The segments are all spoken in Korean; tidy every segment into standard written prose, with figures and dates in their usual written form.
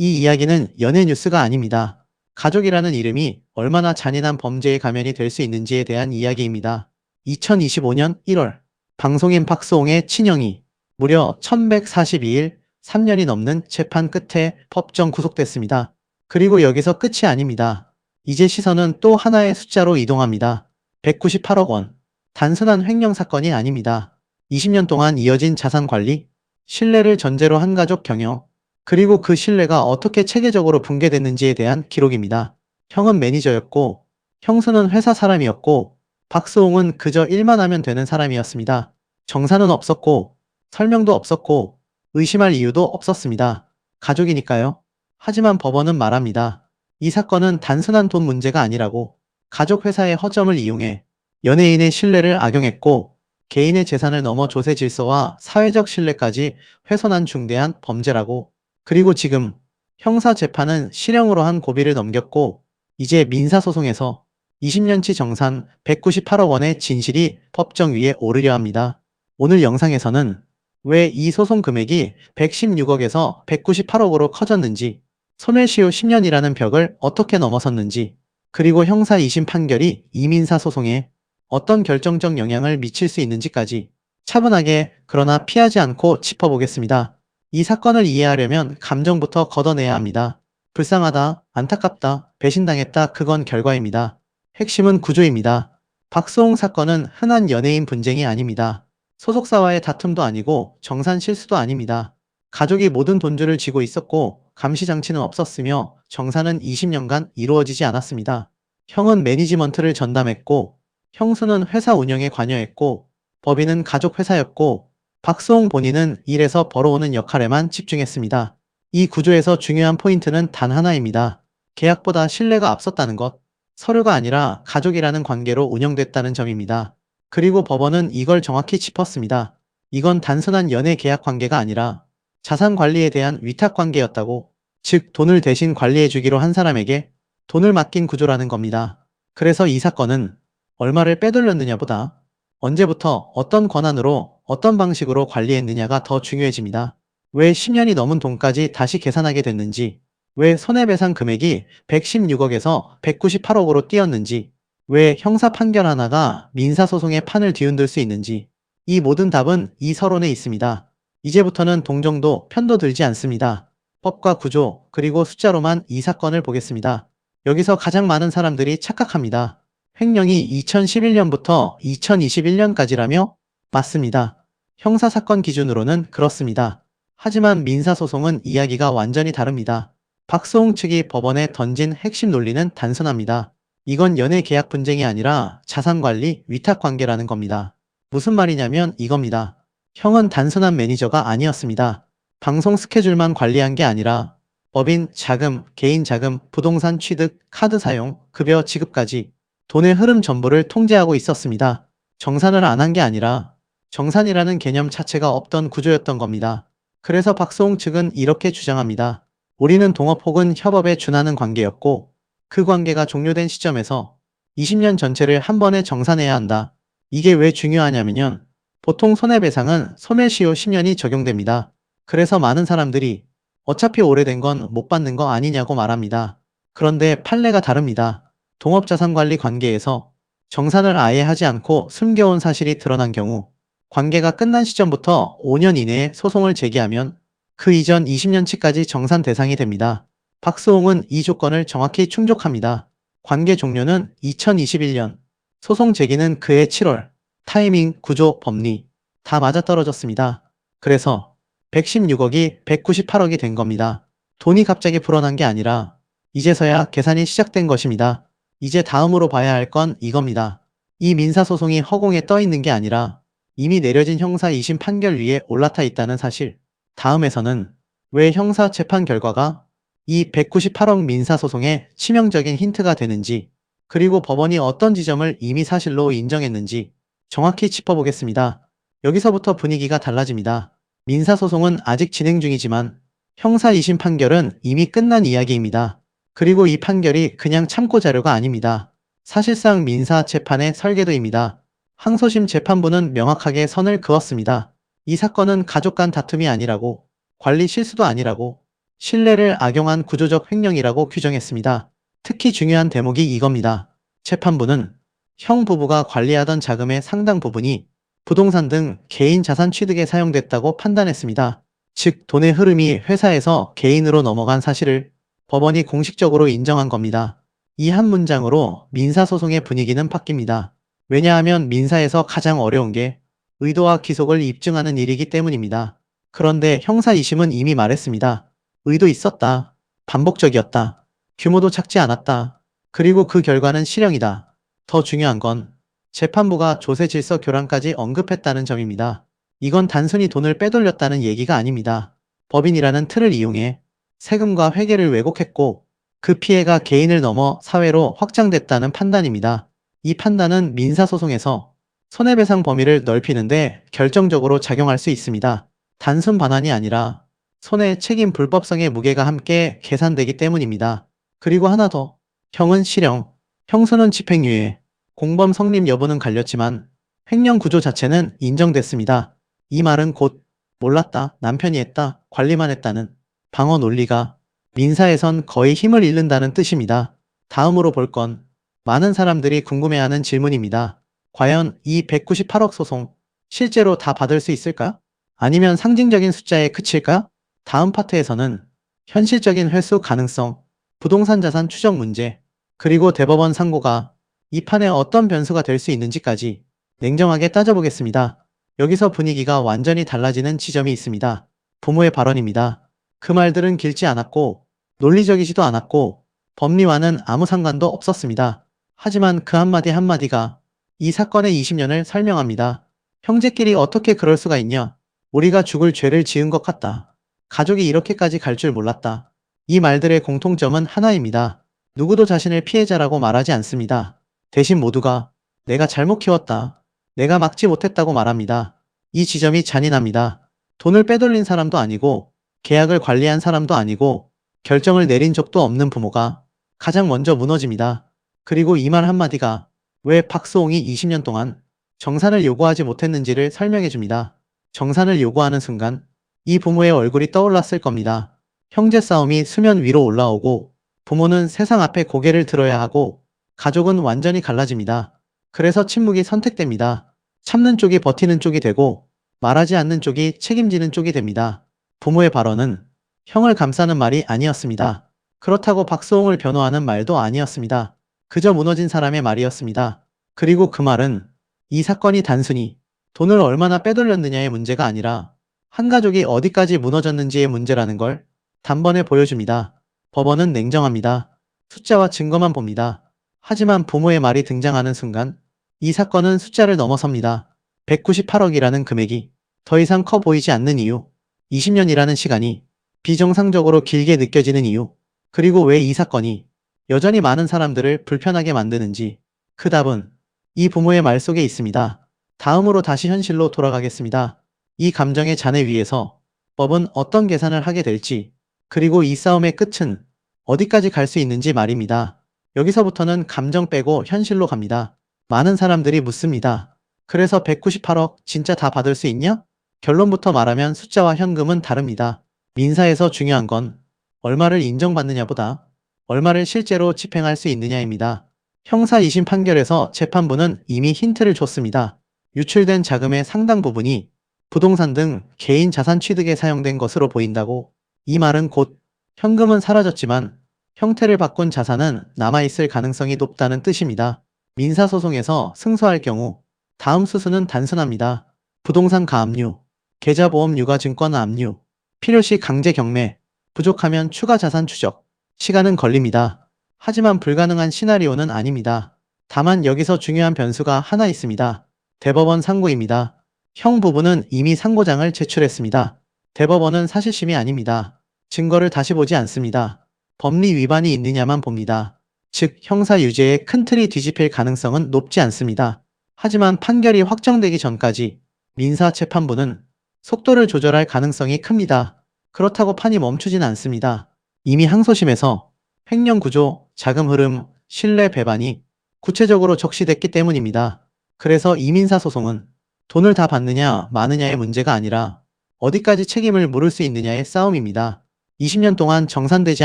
이 이야기는 연예 뉴스가 아닙니다. 가족이라는 이름이 얼마나 잔인한 범죄의 가면이 될 수 있는지에 대한 이야기입니다. 2025년 1월 방송인 박수홍의 친형이 무려 1142일 3년이 넘는 재판 끝에 법정 구속됐습니다. 그리고 여기서 끝이 아닙니다. 이제 시선은 또 하나의 숫자로 이동합니다. 198억 원. 단순한 횡령 사건이 아닙니다. 20년 동안 이어진 자산 관리, 신뢰를 전제로 한 가족 경영, 그리고 그 신뢰가 어떻게 체계적으로 붕괴됐는지에 대한 기록입니다. 형은 매니저였고, 형수는 회사 사람이었고, 박수홍은 그저 일만 하면 되는 사람이었습니다. 정산은 없었고, 설명도 없었고, 의심할 이유도 없었습니다. 가족이니까요. 하지만 법원은 말합니다. 이 사건은 단순한 돈 문제가 아니라고, 가족 회사의 허점을 이용해 연예인의 신뢰를 악용했고, 개인의 재산을 넘어 조세 질서와 사회적 신뢰까지 훼손한 중대한 범죄라고. 그리고 지금 형사 재판은 실형으로 한 고비를 넘겼고, 이제 민사소송에서 20년치 정산 198억 원의 진실이 법정 위에 오르려 합니다. 오늘 영상에서는 왜 이 소송 금액이 116억에서 198억으로 커졌는지, 소멸시효 10년이라는 벽을 어떻게 넘어섰는지, 그리고 형사 2심 판결이 이 민사 소송에 어떤 결정적 영향을 미칠 수 있는지까지 차분하게 그러나 피하지 않고 짚어보겠습니다. 이 사건을 이해하려면 감정부터 걷어내야 합니다. 불쌍하다, 안타깝다, 배신당했다, 그건 결과입니다. 핵심은 구조입니다. 박수홍 사건은 흔한 연예인 분쟁이 아닙니다. 소속사와의 다툼도 아니고 정산 실수도 아닙니다. 가족이 모든 돈줄을 쥐고 있었고 감시장치는 없었으며 정산은 20년간 이루어지지 않았습니다. 형은 매니지먼트를 전담했고 형수는 회사 운영에 관여했고 법인은 가족 회사였고 박수홍 본인은 일에서 벌어오는 역할에만 집중했습니다. 이 구조에서 중요한 포인트는 단 하나입니다. 계약보다 신뢰가 앞섰다는 것, 서류가 아니라 가족이라는 관계로 운영됐다는 점입니다. 그리고 법원은 이걸 정확히 짚었습니다. 이건 단순한 연애 계약 관계가 아니라 자산 관리에 대한 위탁 관계였다고, 즉 돈을 대신 관리해주기로 한 사람에게 돈을 맡긴 구조라는 겁니다. 그래서 이 사건은 얼마를 빼돌렸느냐보다 언제부터 어떤 권한으로 어떤 방식으로 관리했느냐가 더 중요해집니다. 왜 10년이 넘은 돈까지 다시 계산하게 됐는지, 왜 손해배상 금액이 116억에서 198억으로 뛰었는지, 왜 형사 판결 하나가 민사소송의 판을 뒤흔들 수 있는지, 이 모든 답은 이 서론에 있습니다. 이제부터는 동정도 편도 들지 않습니다. 법과 구조, 그리고 숫자로만 이 사건을 보겠습니다. 여기서 가장 많은 사람들이 착각합니다. 횡령이 2011년부터 2021년까지라며? 맞습니다. 형사사건 기준으로는 그렇습니다. 하지만 민사소송은 이야기가 완전히 다릅니다. 박수홍 측이 법원에 던진 핵심 논리는 단순합니다. 이건 연애 계약 분쟁이 아니라 자산관리 위탁관계라는 겁니다. 무슨 말이냐면 이겁니다. 형은 단순한 매니저가 아니었습니다. 방송 스케줄만 관리한 게 아니라 법인, 자금, 개인 자금, 부동산 취득, 카드 사용, 급여 지급까지 돈의 흐름 전부를 통제하고 있었습니다. 정산을 안 한 게 아니라 정산이라는 개념 자체가 없던 구조였던 겁니다. 그래서 박수홍 측은 이렇게 주장합니다. 우리는 동업 혹은 협업에 준하는 관계였고 그 관계가 종료된 시점에서 20년 전체를 한 번에 정산해야 한다. 이게 왜 중요하냐면요. 보통 손해배상은 소멸시효 10년이 적용됩니다. 그래서 많은 사람들이 어차피 오래된 건 못 받는 거 아니냐고 말합니다. 그런데 판례가 다릅니다. 동업자산관리 관계에서 정산을 아예 하지 않고 숨겨온 사실이 드러난 경우 관계가 끝난 시점부터 5년 이내에 소송을 제기하면 그 이전 20년치까지 정산 대상이 됩니다. 박수홍은 이 조건을 정확히 충족합니다. 관계 종료는 2021년, 소송 제기는 그해 7월, 타이밍, 구조, 법리 다 맞아떨어졌습니다. 그래서 116억이 198억이 된 겁니다. 돈이 갑자기 불어난 게 아니라 이제서야 계산이 시작된 것입니다. 이제 다음으로 봐야 할 건 이겁니다. 이 민사소송이 허공에 떠 있는 게 아니라 이미 내려진 형사 2심 판결 위에 올라타 있다는 사실. 다음에서는 왜 형사 재판 결과가 이 198억 민사소송에 치명적인 힌트가 되는지, 그리고 법원이 어떤 지점을 이미 사실로 인정했는지 정확히 짚어보겠습니다. 여기서부터 분위기가 달라집니다. 민사소송은 아직 진행 중이지만 형사 2심 판결은 이미 끝난 이야기입니다. 그리고 이 판결이 그냥 참고 자료가 아닙니다. 사실상 민사 재판의 설계도입니다. 항소심 재판부는 명확하게 선을 그었습니다. 이 사건은 가족 간 다툼이 아니라고, 관리 실수도 아니라고, 신뢰를 악용한 구조적 횡령이라고 규정했습니다. 특히 중요한 대목이 이겁니다. 재판부는 형 부부가 관리하던 자금의 상당 부분이 부동산 등 개인 자산 취득에 사용됐다고 판단했습니다. 즉, 돈의 흐름이 회사에서 개인으로 넘어간 사실을 법원이 공식적으로 인정한 겁니다. 이 한 문장으로 민사소송의 분위기는 바뀝니다. 왜냐하면 민사에서 가장 어려운 게 의도와 기속을 입증하는 일이기 때문입니다. 그런데 형사 2심은 이미 말했습니다. 의도 있었다. 반복적이었다. 규모도 작지 않았다. 그리고 그 결과는 실형이다. 더 중요한 건 재판부가 조세 질서 교란까지 언급했다는 점입니다. 이건 단순히 돈을 빼돌렸다는 얘기가 아닙니다. 법인이라는 틀을 이용해 세금과 회계를 왜곡했고 그 피해가 개인을 넘어 사회로 확장됐다는 판단입니다. 이 판단은 민사소송에서 손해배상 범위를 넓히는데 결정적으로 작용할 수 있습니다. 단순 반환이 아니라 손해, 책임, 불법성의 무게가 함께 계산되기 때문입니다. 그리고 하나 더, 형은 실형, 형수는 집행유예, 공범 성립 여부는 갈렸지만 횡령 구조 자체는 인정됐습니다. 이 말은 곧 몰랐다, 남편이 했다, 관리만 했다는 방어 논리가 민사에선 거의 힘을 잃는다는 뜻입니다. 다음으로 볼 건 많은 사람들이 궁금해하는 질문입니다. 과연 이 198억 소송 실제로 다 받을 수 있을까? 아니면 상징적인 숫자에 그칠까? 다음 파트에서는 현실적인 회수 가능성, 부동산 자산 추적 문제, 그리고 대법원 상고가 이 판에 어떤 변수가 될 수 있는지까지 냉정하게 따져보겠습니다. 여기서 분위기가 완전히 달라지는 지점이 있습니다. 부모의 발언입니다. 그 말들은 길지 않았고 논리적이지도 않았고 법리와는 아무 상관도 없었습니다. 하지만 그 한마디 한마디가 이 사건의 20년을 설명합니다. 형제끼리 어떻게 그럴 수가 있냐? 우리가 죽을 죄를 지은 것 같다. 가족이 이렇게까지 갈 줄 몰랐다. 이 말들의 공통점은 하나입니다. 누구도 자신을 피해자라고 말하지 않습니다. 대신 모두가 내가 잘못 키웠다. 내가 막지 못했다고 말합니다. 이 지점이 잔인합니다. 돈을 빼돌린 사람도 아니고 계약을 관리한 사람도 아니고 결정을 내린 적도 없는 부모가 가장 먼저 무너집니다. 그리고 이 말 한마디가 왜 박수홍이 20년 동안 정산을 요구하지 못했는지를 설명해 줍니다. 정산을 요구하는 순간 이 부모의 얼굴이 떠올랐을 겁니다. 형제 싸움이 수면 위로 올라오고 부모는 세상 앞에 고개를 들어야 하고 가족은 완전히 갈라집니다. 그래서 침묵이 선택됩니다. 참는 쪽이 버티는 쪽이 되고 말하지 않는 쪽이 책임지는 쪽이 됩니다. 부모의 발언은 형을 감싸는 말이 아니었습니다. 그렇다고 박수홍을 변호하는 말도 아니었습니다. 그저 무너진 사람의 말이었습니다. 그리고 그 말은 이 사건이 단순히 돈을 얼마나 빼돌렸느냐의 문제가 아니라 한 가족이 어디까지 무너졌는지의 문제라는 걸 단번에 보여줍니다. 법원은 냉정합니다. 숫자와 증거만 봅니다. 하지만 부모의 말이 등장하는 순간 이 사건은 숫자를 넘어섭니다. 198억이라는 금액이 더 이상 커 보이지 않는 이유, 20년이라는 시간이 비정상적으로 길게 느껴지는 이유, 그리고 왜 이 사건이 여전히 많은 사람들을 불편하게 만드는지 그 답은 이 부모의 말 속에 있습니다. 다음으로 다시 현실로 돌아가겠습니다. 이 감정의 잔해 위에서 법은 어떤 계산을 하게 될지, 그리고 이 싸움의 끝은 어디까지 갈 수 있는지 말입니다. 여기서부터는 감정 빼고 현실로 갑니다. 많은 사람들이 묻습니다. 그래서 198억 진짜 다 받을 수 있냐? 결론부터 말하면 숫자와 현금은 다릅니다. 민사에서 중요한 건 얼마를 인정받느냐보다 얼마를 실제로 집행할 수 있느냐입니다. 형사 2심 판결에서 재판부는 이미 힌트를 줬습니다. 유출된 자금의 상당 부분이 부동산 등 개인 자산 취득에 사용된 것으로 보인다고. 이 말은 곧 현금은 사라졌지만 형태를 바꾼 자산은 남아있을 가능성이 높다는 뜻입니다. 민사소송에서 승소할 경우 다음 수순은 단순합니다. 부동산 가압류, 계좌보험 유가증권 압류, 필요시 강제 경매, 부족하면 추가 자산 추적, 시간은 걸립니다. 하지만 불가능한 시나리오는 아닙니다. 다만 여기서 중요한 변수가 하나 있습니다. 대법원 상고입니다. 형 부부는 이미 상고장을 제출했습니다. 대법원은 사실심이 아닙니다. 증거를 다시 보지 않습니다. 법리 위반이 있느냐만 봅니다. 즉 형사 유죄의 큰 틀이 뒤집힐 가능성은 높지 않습니다. 하지만 판결이 확정되기 전까지 민사재판부는 속도를 조절할 가능성이 큽니다. 그렇다고 판이 멈추진 않습니다. 이미 항소심에서 횡령 구조, 자금 흐름, 신뢰 배반이 구체적으로 적시됐기 때문입니다. 그래서 이 민사소송은 돈을 다 받느냐 마느냐의 문제가 아니라 어디까지 책임을 물을 수 있느냐의 싸움입니다. 20년 동안 정산되지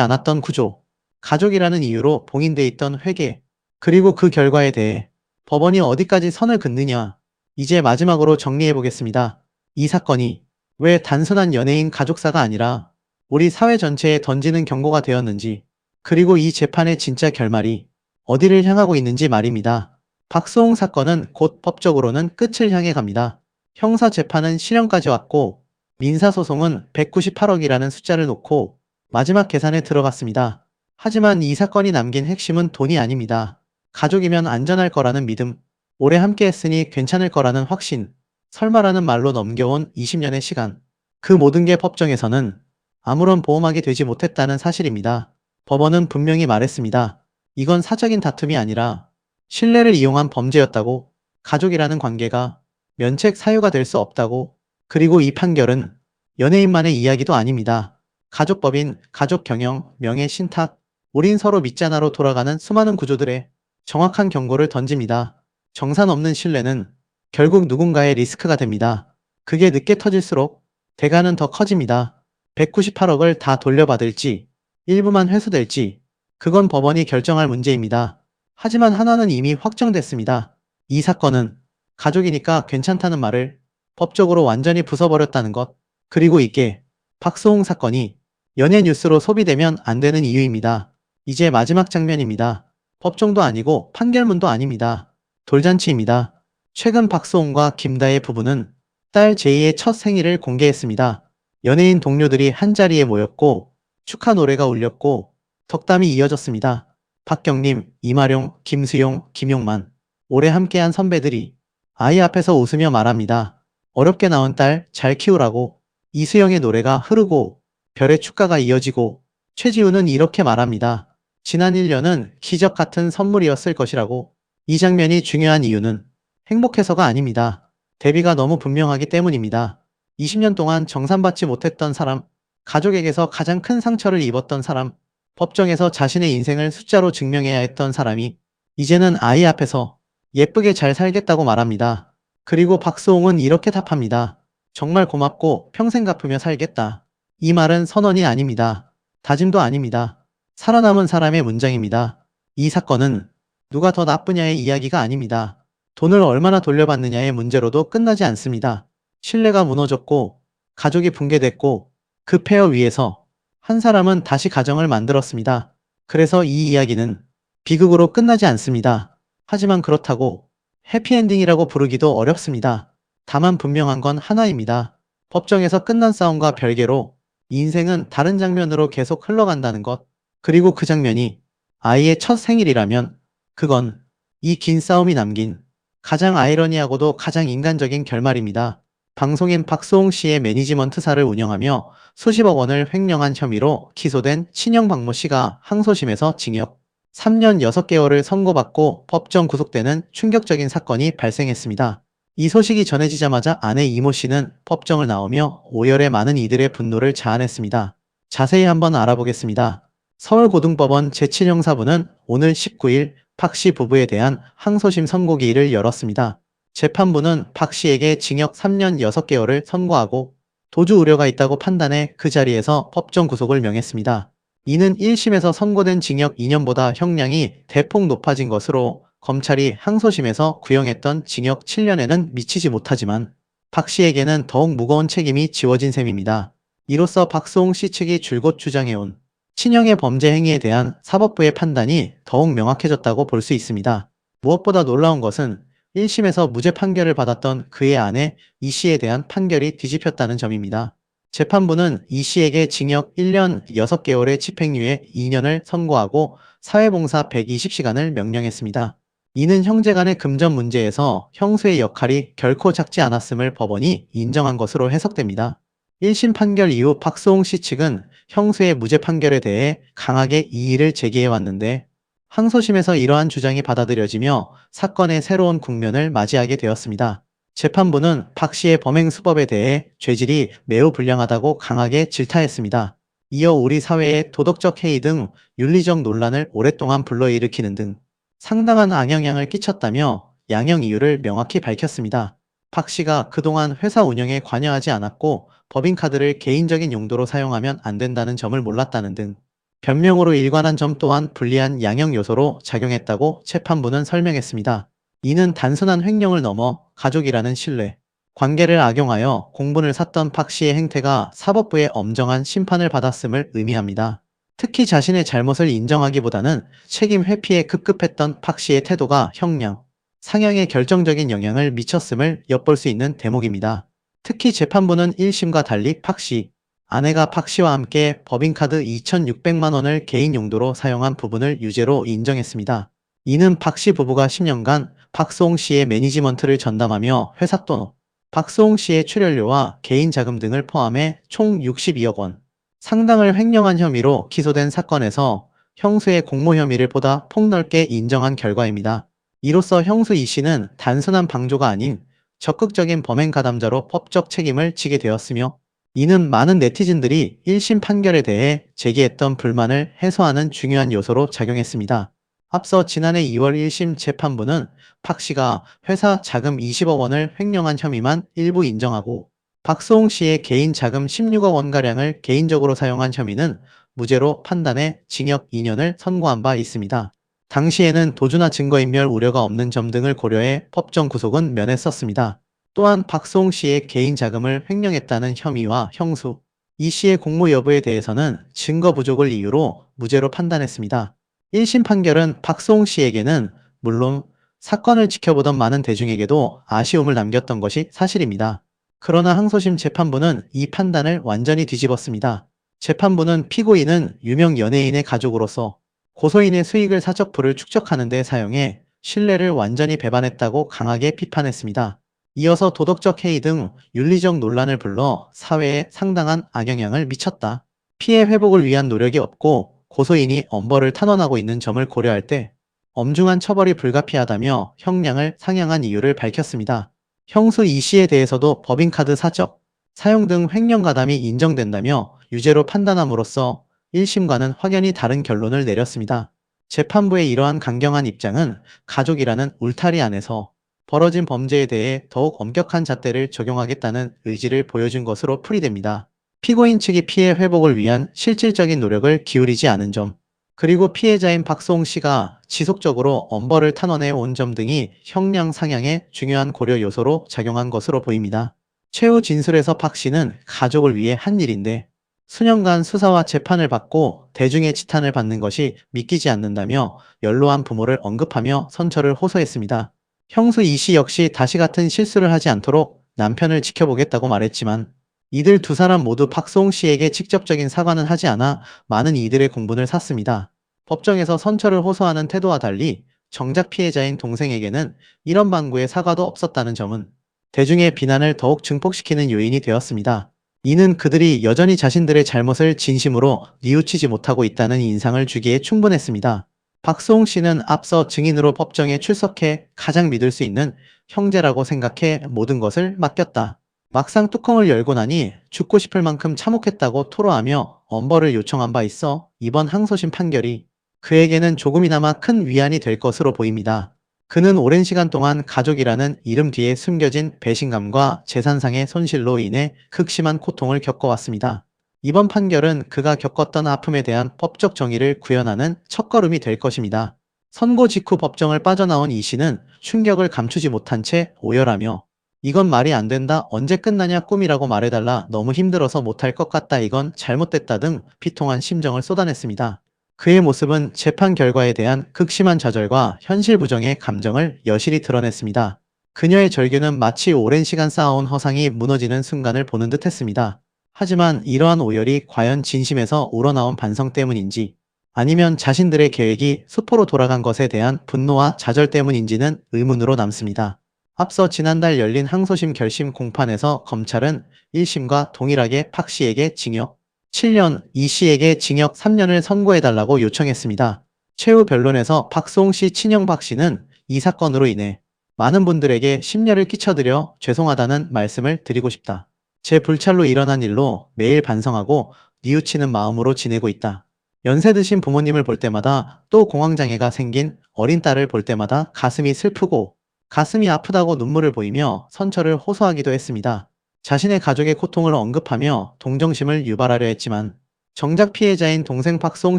않았던 구조, 가족이라는 이유로 봉인돼 있던 회계, 그리고 그 결과에 대해 법원이 어디까지 선을 긋느냐. 이제 마지막으로 정리해 보겠습니다. 이 사건이 왜 단순한 연예인 가족사가 아니라 우리 사회 전체에 던지는 경고가 되었는지, 그리고 이 재판의 진짜 결말이 어디를 향하고 있는지 말입니다. 박수홍 사건은 곧 법적으로는 끝을 향해 갑니다. 형사 재판은 실형까지 왔고 민사소송은 198억이라는 숫자를 놓고 마지막 계산에 들어갔습니다. 하지만 이 사건이 남긴 핵심은 돈이 아닙니다. 가족이면 안전할 거라는 믿음, 오래 함께 했으니 괜찮을 거라는 확신, 설마라는 말로 넘겨온 20년의 시간. 그 모든 게 법정에서는 아무런 보험하게 되지 못했다는 사실입니다. 법원은 분명히 말했습니다. 이건 사적인 다툼이 아니라 신뢰를 이용한 범죄였다고, 가족이라는 관계가 면책 사유가 될 수 없다고, 그리고 이 판결은 연예인만의 이야기도 아닙니다. 가족법인, 가족경영, 명예신탁, 우린 서로 믿잖아로 돌아가는 수많은 구조들의 정확한 경고를 던집니다. 정산 없는 신뢰는 결국 누군가의 리스크가 됩니다. 그게 늦게 터질수록 대가는 더 커집니다. 198억을 다 돌려받을지, 일부만 회수될지, 그건 법원이 결정할 문제입니다. 하지만 하나는 이미 확정됐습니다. 이 사건은 가족이니까 괜찮다는 말을 법적으로 완전히 부숴버렸다는 것, 그리고 이게 박수홍 사건이 연예 뉴스로 소비되면 안 되는 이유입니다. 이제 마지막 장면입니다. 법정도 아니고 판결문도 아닙니다. 돌잔치입니다. 최근 박수홍과 김다혜 부부는 딸 제이의 첫 생일을 공개했습니다. 연예인 동료들이 한자리에 모였고 축하 노래가 울렸고 덕담이 이어졌습니다. 박경림, 이마룡, 김수용, 김용만, 오래 함께한 선배들이 아이 앞에서 웃으며 말합니다. 어렵게 낳은 딸 잘 키우라고. 이수영의 노래가 흐르고 별의 축가가 이어지고 최지우는 이렇게 말합니다. 지난 1년은 기적 같은 선물이었을 것이라고. 이 장면이 중요한 이유는 행복해서가 아닙니다. 대비가 너무 분명하기 때문입니다. 20년 동안 정산받지 못했던 사람, 가족에게서 가장 큰 상처를 입었던 사람, 법정에서 자신의 인생을 숫자로 증명해야 했던 사람이 이제는 아이 앞에서 예쁘게 잘 살겠다고 말합니다. 그리고 박수홍은 이렇게 답합니다. 정말 고맙고 평생 갚으며 살겠다. 이 말은 선언이 아닙니다. 다짐도 아닙니다. 살아남은 사람의 문장입니다. 이 사건은 누가 더 나쁘냐의 이야기가 아닙니다. 돈을 얼마나 돌려받느냐의 문제로도 끝나지 않습니다. 신뢰가 무너졌고 가족이 붕괴됐고 그 폐허 위에서 한 사람은 다시 가정을 만들었습니다. 그래서 이 이야기는 비극으로 끝나지 않습니다. 하지만 그렇다고 해피엔딩이라고 부르기도 어렵습니다. 다만 분명한 건 하나입니다. 법정에서 끝난 싸움과 별개로 인생은 다른 장면으로 계속 흘러간다는 것. 그리고 그 장면이 아이의 첫 생일이라면 그건 이 긴 싸움이 남긴 가장 아이러니하고도 가장 인간적인 결말입니다. 방송인 박수홍 씨의 매니지먼트사를 운영하며 수십억 원을 횡령한 혐의로 기소된 친형 박모 씨가 항소심에서 징역 3년 6개월을 선고받고 법정 구속되는 충격적인 사건이 발생했습니다. 이 소식이 전해지자마자 아내 이모 씨는 법정을 나오며 오열의 많은 이들의 분노를 자아냈습니다. 자세히 한번 알아보겠습니다. 서울고등법원 제7형사부는 오늘 19일 박 씨 부부에 대한 항소심 선고기일을 열었습니다. 재판부는 박 씨에게 징역 3년 6개월을 선고하고 도주 우려가 있다고 판단해 그 자리에서 법정 구속을 명했습니다. 이는 1심에서 선고된 징역 2년보다 형량이 대폭 높아진 것으로 검찰이 항소심에서 구형했던 징역 7년에는 미치지 못하지만 박 씨에게는 더욱 무거운 책임이 지워진 셈입니다. 이로써 박수홍 씨 측이 줄곧 주장해온 친형의 범죄 행위에 대한 사법부의 판단이 더욱 명확해졌다고 볼 수 있습니다. 무엇보다 놀라운 것은 1심에서 무죄 판결을 받았던 그의 아내 이 씨에 대한 판결이 뒤집혔다는 점입니다. 재판부는 이 씨에게 징역 1년 6개월의 집행유예 2년을 선고하고 사회봉사 120시간을 명령했습니다. 이는 형제 간의 금전 문제에서 형수의 역할이 결코 작지 않았음을 법원이 인정한 것으로 해석됩니다. 1심 판결 이후 박수홍 씨 측은 형수의 무죄 판결에 대해 강하게 이의를 제기해왔는데 항소심에서 이러한 주장이 받아들여지며 사건의 새로운 국면을 맞이하게 되었습니다. 재판부는 박 씨의 범행 수법에 대해 죄질이 매우 불량하다고 강하게 질타했습니다. 이어 우리 사회의 도덕적 해이 등 윤리적 논란을 오랫동안 불러일으키는 등 상당한 악영향을 끼쳤다며 양형 이유를 명확히 밝혔습니다. 박 씨가 그동안 회사 운영에 관여하지 않았고 법인카드를 개인적인 용도로 사용하면 안 된다는 점을 몰랐다는 등 변명으로 일관한 점 또한 불리한 양형 요소로 작용했다고 재판부는 설명했습니다. 이는 단순한 횡령을 넘어 가족이라는 신뢰, 관계를 악용하여 공분을 샀던 박 씨의 행태가 사법부의 엄정한 심판을 받았음을 의미합니다. 특히 자신의 잘못을 인정하기보다는 책임 회피에 급급했던 박 씨의 태도가 형량, 상향에 결정적인 영향을 미쳤음을 엿볼 수 있는 대목입니다. 특히 재판부는 1심과 달리 박 씨, 아내가 박 씨와 함께 법인카드 2,600만 원을 개인 용도로 사용한 부분을 유죄로 인정했습니다. 이는 박 씨 부부가 10년간 박수홍 씨의 매니지먼트를 전담하며 회사 돈, 박수홍 씨의 출연료와 개인 자금 등을 포함해 총 62억 원 상당을 횡령한 혐의로 기소된 사건에서 형수의 공모 혐의를 보다 폭넓게 인정한 결과입니다. 이로써 형수 이 씨는 단순한 방조가 아닌 적극적인 범행 가담자로 법적 책임을 지게 되었으며, 이는 많은 네티즌들이 1심 판결에 대해 제기했던 불만을 해소하는 중요한 요소로 작용했습니다. 앞서 지난해 2월 1심 재판부는 박 씨가 회사 자금 20억 원을 횡령한 혐의만 일부 인정하고 박수홍 씨의 개인 자금 16억 원가량을 개인적으로 사용한 혐의는 무죄로 판단해 징역 2년을 선고한 바 있습니다. 당시에는 도주나 증거인멸 우려가 없는 점 등을 고려해 법정 구속은 면했었습니다. 또한 박수홍 씨의 개인 자금을 횡령했다는 혐의와 형수, 이 씨의 공모 여부에 대해서는 증거 부족을 이유로 무죄로 판단했습니다. 1심 판결은 박수홍 씨에게는 물론 사건을 지켜보던 많은 대중에게도 아쉬움을 남겼던 것이 사실입니다. 그러나 항소심 재판부는 이 판단을 완전히 뒤집었습니다. 재판부는 피고인은 유명 연예인의 가족으로서 고소인의 수익을 사적 부를 축적하는 데 사용해 신뢰를 완전히 배반했다고 강하게 비판했습니다. 이어서 도덕적 해이 등 윤리적 논란을 불러 사회에 상당한 악영향을 미쳤다. 피해 회복을 위한 노력이 없고 고소인이 엄벌을 탄원하고 있는 점을 고려할 때 엄중한 처벌이 불가피하다며 형량을 상향한 이유를 밝혔습니다. 형수 이 씨에 대해서도 법인카드 사적, 사용 등 횡령 가담이 인정된다며 유죄로 판단함으로써 1심과는 확연히 다른 결론을 내렸습니다. 재판부의 이러한 강경한 입장은 가족이라는 울타리 안에서 벌어진 범죄에 대해 더욱 엄격한 잣대를 적용하겠다는 의지를 보여준 것으로 풀이됩니다. 피고인 측이 피해 회복을 위한 실질적인 노력을 기울이지 않은 점, 그리고 피해자인 박수홍 씨가 지속적으로 엄벌을 탄원해 온 점 등이 형량 상향에 중요한 고려 요소로 작용한 것으로 보입니다. 최후 진술에서 박 씨는 가족을 위해 한 일인데 수년간 수사와 재판을 받고 대중의 지탄을 받는 것이 믿기지 않는다며 연로한 부모를 언급하며 선처를 호소했습니다. 형수 이 씨 역시 다시 같은 실수를 하지 않도록 남편을 지켜보겠다고 말했지만 이들 두 사람 모두 박수홍 씨에게 직접적인 사과는 하지 않아 많은 이들의 공분을 샀습니다. 법정에서 선처를 호소하는 태도와 달리 정작 피해자인 동생에게는 이런 방구의 사과도 없었다는 점은 대중의 비난을 더욱 증폭시키는 요인이 되었습니다. 이는 그들이 여전히 자신들의 잘못을 진심으로 뉘우치지 못하고 있다는 인상을 주기에 충분했습니다. 박수홍 씨는 앞서 증인으로 법정에 출석해 가장 믿을 수 있는 형제라고 생각해 모든 것을 맡겼다. 막상 뚜껑을 열고 나니 죽고 싶을 만큼 참혹했다고 토로하며 엄벌을 요청한 바 있어 이번 항소심 판결이 그에게는 조금이나마 큰 위안이 될 것으로 보입니다. 그는 오랜 시간 동안 가족이라는 이름 뒤에 숨겨진 배신감과 재산상의 손실로 인해 극심한 고통을 겪어왔습니다. 이번 판결은 그가 겪었던 아픔에 대한 법적 정의를 구현하는 첫걸음이 될 것입니다. 선고 직후 법정을 빠져나온 이 씨는 충격을 감추지 못한 채 오열하며 이건 말이 안 된다, 언제 끝나냐, 꿈이라고 말해달라, 너무 힘들어서 못할 것 같다, 이건 잘못됐다 등 비통한 심정을 쏟아냈습니다. 그의 모습은 재판 결과에 대한 극심한 좌절과 현실 부정의 감정을 여실히 드러냈습니다. 그녀의 절규는 마치 오랜 시간 쌓아온 허상이 무너지는 순간을 보는 듯 했습니다. 하지만 이러한 오열이 과연 진심에서 우러나온 반성 때문인지 아니면 자신들의 계획이 수포로 돌아간 것에 대한 분노와 좌절 때문인지는 의문으로 남습니다. 앞서 지난달 열린 항소심 결심 공판에서 검찰은 1심과 동일하게 박 씨에게 징역 7년, 이 씨에게 징역 3년을 선고해달라고 요청했습니다. 최후 변론에서 박수홍 씨 친형 박 씨는 이 사건으로 인해 많은 분들에게 심려를 끼쳐드려 죄송하다는 말씀을 드리고 싶다. 제 불찰로 일어난 일로 매일 반성하고 뉘우치는 마음으로 지내고 있다. 연세 드신 부모님을 볼 때마다 또 공황장애가 생긴 어린 딸을 볼 때마다 가슴이 슬프고 가슴이 아프다고 눈물을 보이며 선처를 호소하기도 했습니다. 자신의 가족의 고통을 언급하며 동정심을 유발하려 했지만 정작 피해자인 동생 박수홍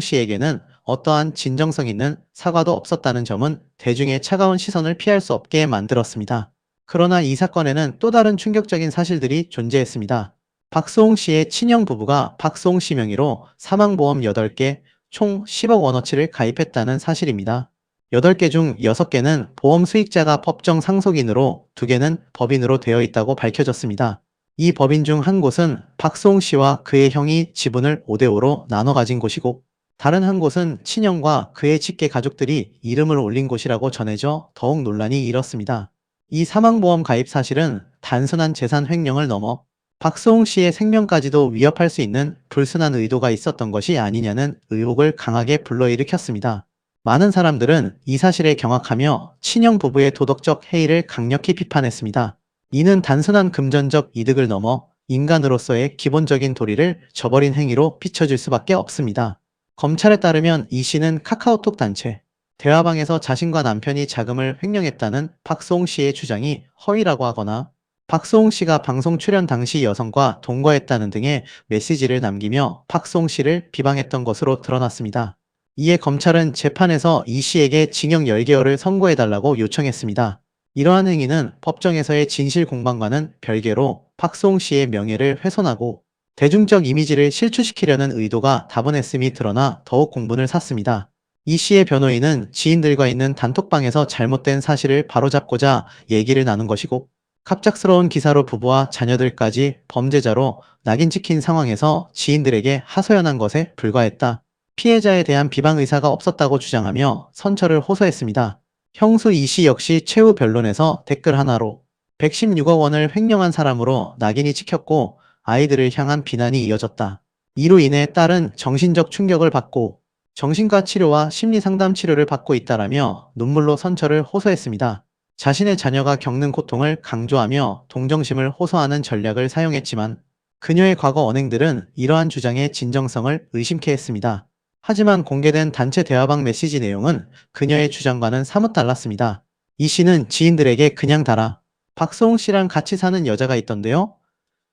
씨에게는 어떠한 진정성 있는 사과도 없었다는 점은 대중의 차가운 시선을 피할 수 없게 만들었습니다. 그러나 이 사건에는 또 다른 충격적인 사실들이 존재했습니다. 박수홍 씨의 친형 부부가 박수홍 씨 명의로 사망보험 8개, 총 10억 원어치를 가입했다는 사실입니다. 8개 중 6개는 보험 수익자가 법정 상속인으로 2개는 법인으로 되어 있다고 밝혀졌습니다. 이 법인 중 한 곳은 박수홍 씨와 그의 형이 지분을 5대5로 나눠 가진 곳이고 다른 한 곳은 친형과 그의 직계 가족들이 이름을 올린 곳이라고 전해져 더욱 논란이 일었습니다. 이 사망보험 가입 사실은 단순한 재산 횡령을 넘어 박수홍 씨의 생명까지도 위협할 수 있는 불순한 의도가 있었던 것이 아니냐는 의혹을 강하게 불러일으켰습니다. 많은 사람들은 이 사실에 경악하며 친형 부부의 도덕적 해이를 강력히 비판했습니다. 이는 단순한 금전적 이득을 넘어 인간으로서의 기본적인 도리를 저버린 행위로 비춰질 수밖에 없습니다. 검찰에 따르면 이 씨는 카카오톡 단체 대화방에서 자신과 남편이 자금을 횡령했다는 박수홍 씨의 주장이 허위라고 하거나 박수홍 씨가 방송 출연 당시 여성과 동거했다는 등의 메시지를 남기며 박수홍 씨를 비방했던 것으로 드러났습니다. 이에 검찰은 재판에서 이 씨에게 징역 10개월을 선고해달라고 요청했습니다. 이러한 행위는 법정에서의 진실 공방과는 별개로 박수홍 씨의 명예를 훼손하고 대중적 이미지를 실추시키려는 의도가 다분했음이 드러나 더욱 공분을 샀습니다. 이 씨의 변호인은 지인들과 있는 단톡방에서 잘못된 사실을 바로잡고자 얘기를 나눈 것이고 갑작스러운 기사로 부부와 자녀들까지 범죄자로 낙인 찍힌 상황에서 지인들에게 하소연한 것에 불과했다. 피해자에 대한 비방 의사가 없었다고 주장하며 선처를 호소했습니다. 형수 이 씨 역시 최후 변론에서 댓글 하나로 116억 원을 횡령한 사람으로 낙인이 찍혔고 아이들을 향한 비난이 이어졌다. 이로 인해 딸은 정신적 충격을 받고 정신과 치료와 심리상담 치료를 받고 있다라며 눈물로 선처를 호소했습니다. 자신의 자녀가 겪는 고통을 강조하며 동정심을 호소하는 전략을 사용했지만 그녀의 과거 언행들은 이러한 주장의 진정성을 의심케 했습니다. 하지만 공개된 단체 대화방 메시지 내용은 그녀의 주장과는 사뭇 달랐습니다. 이 씨는 지인들에게 그냥 달아. 박수홍 씨랑 같이 사는 여자가 있던데요?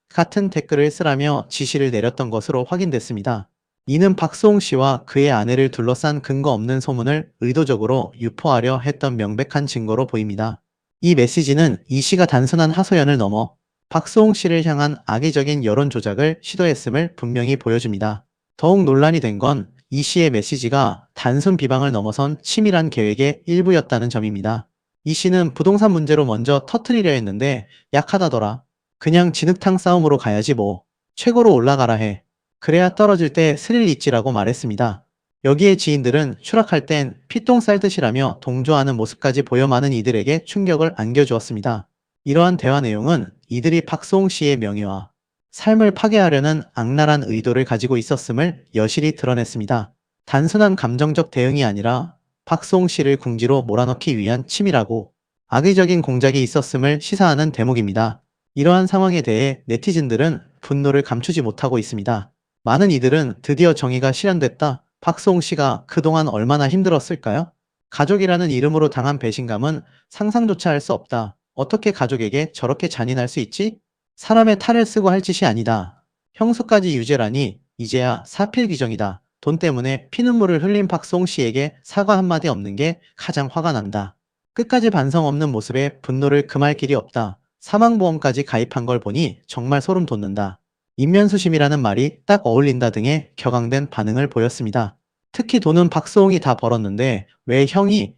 같은 댓글을 쓰라며 지시를 내렸던 것으로 확인됐습니다. 이는 박수홍 씨와 그의 아내를 둘러싼 근거 없는 소문을 의도적으로 유포하려 했던 명백한 증거로 보입니다. 이 메시지는 이 씨가 단순한 하소연을 넘어 박수홍 씨를 향한 악의적인 여론 조작을 시도했음을 분명히 보여줍니다. 더욱 논란이 된 건 이 씨의 메시지가 단순 비방을 넘어선 치밀한 계획의 일부였다는 점입니다. 이 씨는 부동산 문제로 먼저 터트리려 했는데 약하다더라. 그냥 진흙탕 싸움으로 가야지 뭐. 최고로 올라가라 해. 그래야 떨어질 때 스릴 있지라고 말했습니다. 여기에 지인들은 추락할 땐 피똥 쌀 듯이라며 동조하는 모습까지 보여 많은 이들에게 충격을 안겨주었습니다. 이러한 대화 내용은 이들이 박수홍 씨의 명예와 삶을 파괴하려는 악랄한 의도를 가지고 있었음을 여실히 드러냈습니다. 단순한 감정적 대응이 아니라 박수홍 씨를 궁지로 몰아넣기 위한 치밀하고 악의적인 공작이 있었음을 시사하는 대목입니다. 이러한 상황에 대해 네티즌들은 분노를 감추지 못하고 있습니다. 많은 이들은 드디어 정의가 실현됐다. 박수홍 씨가 그동안 얼마나 힘들었을까요? 가족이라는 이름으로 당한 배신감은 상상조차 할 수 없다. 어떻게 가족에게 저렇게 잔인할 수 있지? 사람의 탈을 쓰고 할 짓이 아니다. 형수까지 유죄라니 이제야 사필귀정이다. 돈 때문에 피눈물을 흘린 박수홍 씨에게 사과 한마디 없는 게 가장 화가 난다. 끝까지 반성 없는 모습에 분노를 금할 길이 없다. 사망보험까지 가입한 걸 보니 정말 소름 돋는다. 인면수심이라는 말이 딱 어울린다 등의 격앙된 반응을 보였습니다. 특히 돈은 박수홍이 다 벌었는데 왜 형이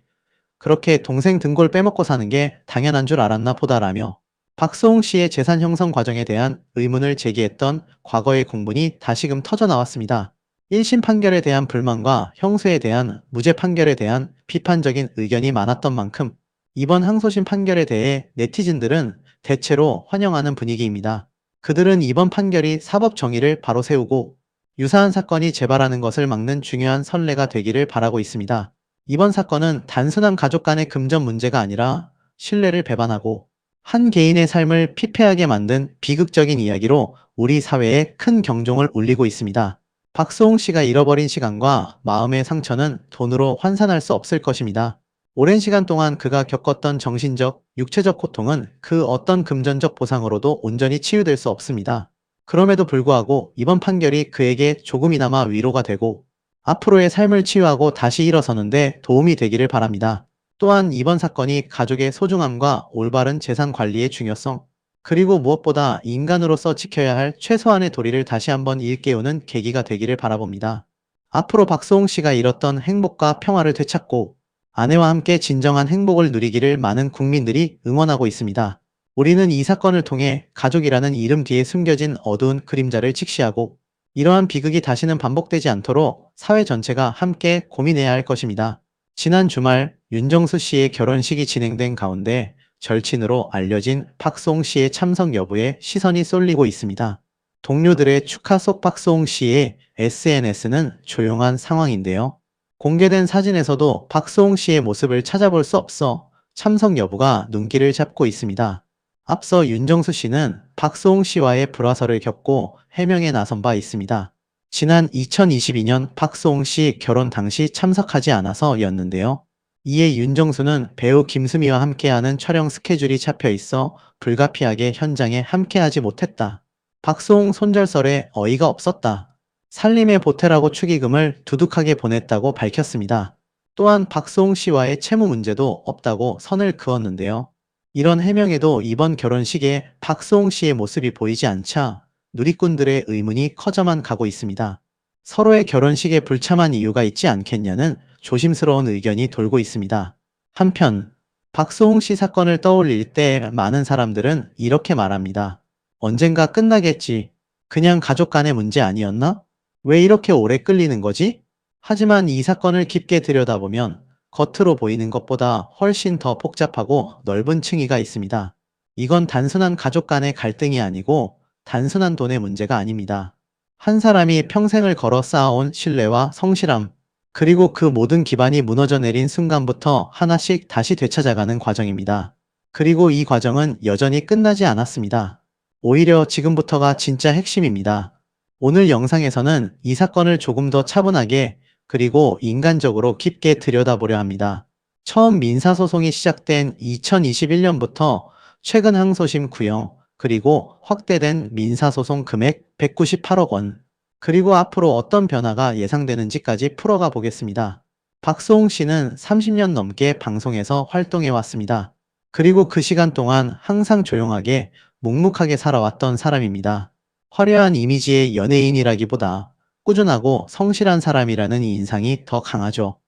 그렇게 동생 등골 빼먹고 사는 게 당연한 줄 알았나 보다라며 박수홍 씨의 재산 형성 과정에 대한 의문을 제기했던 과거의 공분이 다시금 터져 나왔습니다. 1심 판결에 대한 불만과 형수에 대한 무죄 판결에 대한 비판적인 의견이 많았던 만큼 이번 항소심 판결에 대해 네티즌들은 대체로 환영하는 분위기입니다. 그들은 이번 판결이 사법 정의를 바로 세우고 유사한 사건이 재발하는 것을 막는 중요한 선례가 되기를 바라고 있습니다. 이번 사건은 단순한 가족 간의 금전 문제가 아니라 신뢰를 배반하고 한 개인의 삶을 피폐하게 만든 비극적인 이야기로 우리 사회에 큰 경종을 울리고 있습니다. 박수홍 씨가 잃어버린 시간과 마음의 상처는 돈으로 환산할 수 없을 것입니다. 오랜 시간 동안 그가 겪었던 정신적, 육체적 고통은 그 어떤 금전적 보상으로도 온전히 치유될 수 없습니다. 그럼에도 불구하고 이번 판결이 그에게 조금이나마 위로가 되고 앞으로의 삶을 치유하고 다시 일어서는데 도움이 되기를 바랍니다. 또한 이번 사건이 가족의 소중함과 올바른 재산 관리의 중요성, 그리고 무엇보다 인간으로서 지켜야 할 최소한의 도리를 다시 한번 일깨우는 계기가 되기를 바라봅니다. 앞으로 박소홍 씨가 잃었던 행복과 평화를 되찾고 아내와 함께 진정한 행복을 누리기를 많은 국민들이 응원하고 있습니다. 우리는 이 사건을 통해 가족이라는 이름 뒤에 숨겨진 어두운 그림자를 직시하고 이러한 비극이 다시는 반복되지 않도록 사회 전체가 함께 고민해야 할 것입니다. 지난 주말 윤정수 씨의 결혼식이 진행된 가운데 절친으로 알려진 박소홍 씨의 참석 여부에 시선이 쏠리고 있습니다. 동료들의 축하 속 박소홍 씨의 SNS는 조용한 상황인데요. 공개된 사진에서도 박소홍 씨의 모습을 찾아볼 수 없어 참석 여부가 눈길을 잡고 있습니다. 앞서 윤정수 씨는 박소홍 씨와의 불화설을 겪고 해명에 나선 바 있습니다. 지난 2022년 박소홍 씨 결혼 당시 참석하지 않아서였는데요. 이에 윤정수는 배우 김수미와 함께하는 촬영 스케줄이 잡혀 있어 불가피하게 현장에 함께하지 못했다. 박소홍 손절설에 어이가 없었다. 살림의 보태라고 축의금을 두둑하게 보냈다고 밝혔습니다. 또한 박소홍 씨와의 채무 문제도 없다고 선을 그었는데요. 이런 해명에도 이번 결혼식에 박소홍 씨의 모습이 보이지 않자 누리꾼들의 의문이 커져만 가고 있습니다. 서로의 결혼식에 불참한 이유가 있지 않겠냐는 조심스러운 의견이 돌고 있습니다. 한편 박소홍 씨 사건을 떠올릴 때 많은 사람들은 이렇게 말합니다. 언젠가 끝나겠지. 그냥 가족 간의 문제 아니었나? 왜 이렇게 오래 끌리는 거지? 하지만 이 사건을 깊게 들여다보면 겉으로 보이는 것보다 훨씬 더 복잡하고 넓은 층위가 있습니다. 이건 단순한 가족 간의 갈등이 아니고 단순한 돈의 문제가 아닙니다. 한 사람이 평생을 걸어 쌓아온 신뢰와 성실함, 그리고 그 모든 기반이 무너져 내린 순간부터 하나씩 다시 되찾아가는 과정입니다. 그리고 이 과정은 여전히 끝나지 않았습니다. 오히려 지금부터가 진짜 핵심입니다. 오늘 영상에서는 이 사건을 조금 더 차분하게 그리고 인간적으로 깊게 들여다보려 합니다. 처음 민사소송이 시작된 2021년부터 최근 항소심 구형, 그리고 확대된 민사소송 금액 198억 원, 그리고 앞으로 어떤 변화가 예상되는지까지 풀어가 보겠습니다. 박소홍 씨는 30년 넘게 방송에서 활동해 왔습니다. 그리고 그 시간 동안 항상 조용하게 묵묵하게 살아왔던 사람입니다. 화려한 이미지의 연예인이라기보다 꾸준하고 성실한 사람이라는 인상이 더 강하죠.